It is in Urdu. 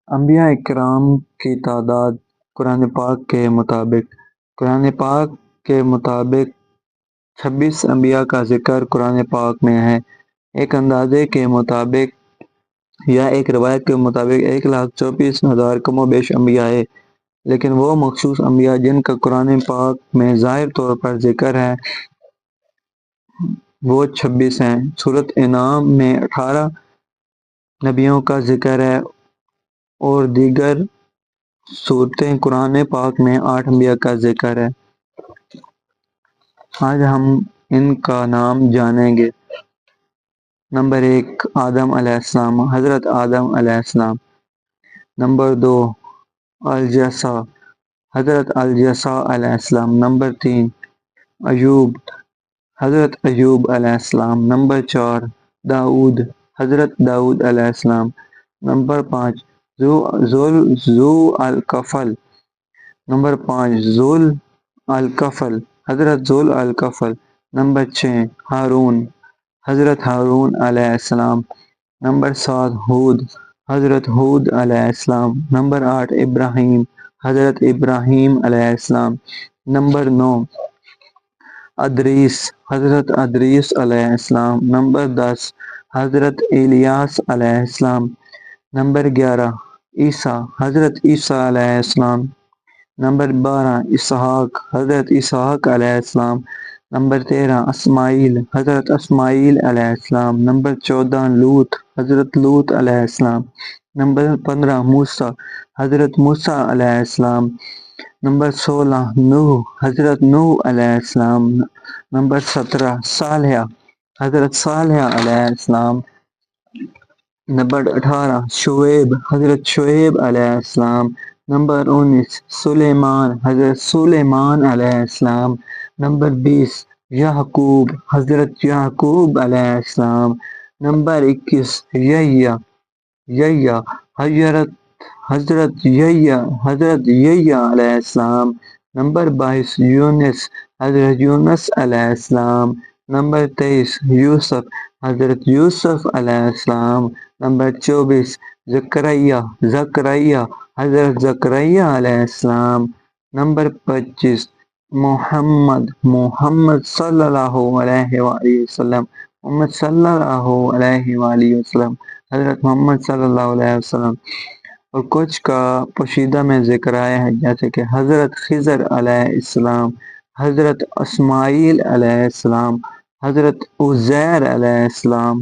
انبیاء اکرام کی تعداد قرآن پاک کے مطابق 26 انبیاء کا ذکر قرآن پاک میں ہے۔ ایک اندازے کے مطابق یا ایک روایت کے مطابق 1,24,000 کم و بیش انبیاء ہے، لیکن وہ مخصوص انبیاء جن کا قرآن پاک میں ظاہر طور پر ذکر ہے وہ 26 ہیں۔ سورۃ انعام میں 18 نبیوں کا ذکر ہے اور دیگر سورتیں قرآن پاک میں 8 انبیاء کا ذکر ہے۔ آج ہم ان کا نام جانیں گے۔ نمبر 1، آدم علیہ السلام، حضرت آدم علیہ السلام۔ نمبر 2، الجسا، حضرت الجسا علیہ السلام۔ نمبر 3، ایوب، حضرت ایوب علیہ السلام۔ نمبر 4، داؤد، حضرت داؤد علیہ السلام۔ نمبر 5، ذو الکفل، حضرت ذو الکفل۔ نمبر 6، ہارون، حضرت ہارون علیہ السلام۔ نمبر 7، ہود، حضرت ہود علیہ السلام۔ نمبر 8، ابراہیم، حضرت ابراہیم علیہ السلام۔ نمبر 9، ادریس، حضرت ادریس علیہ السلام۔ نمبر 10، حضرت الیاس علیہ السلام۔ نمبر 11، عیسیٰ، حضرت عیسیٰ علیہ السلام۔ نمبر 12، اسحاق، حضرت اسحاق علیہ السلام۔ نمبر 13، اسماعیل، حضرت اسماعیل علیہ السلام۔ نمبر 14، لوط، حضرت لوط علیہ السلام۔ نمبر 15، موسیٰ، حضرت موسیٰ علیہ السلام۔ نمبر 16، نوح، حضرت نوح علیہ السلام۔ نمبر 17، صالح، حضرت صالح علیہ السلام۔ نمبر 18، شعیب، حضرت شعیب علیہ السلام۔ نمبر 19، سلیمان، حضرت سلیمان علیہ السلام۔ نمبر 20، یعقوب، حضرت یعقوب علیہ السلام۔ نمبر 21، یحییٰ، حضرت یحییٰ علیہ السلام۔ نمبر 22، یونس، حضرت یونس علیہ السلام۔ نمبر 23، یوسف، حضرت یوسف علیہ السلام۔ نمبر 24، زکریا، حضرت زکریا علیہ السلام۔ نمبر 25، محمد صلی اللہ علیہ وآلہ وسلم، حضرت محمد صلی اللہ علیہ وسلم۔ اور کچھ کا پوشیدہ میں ذکر آیا ہے، جیسے کہ حضرت خضر علیہ السلام، حضرت اسماعیل علیہ السلام، حضرت عزیر علیہ السلام،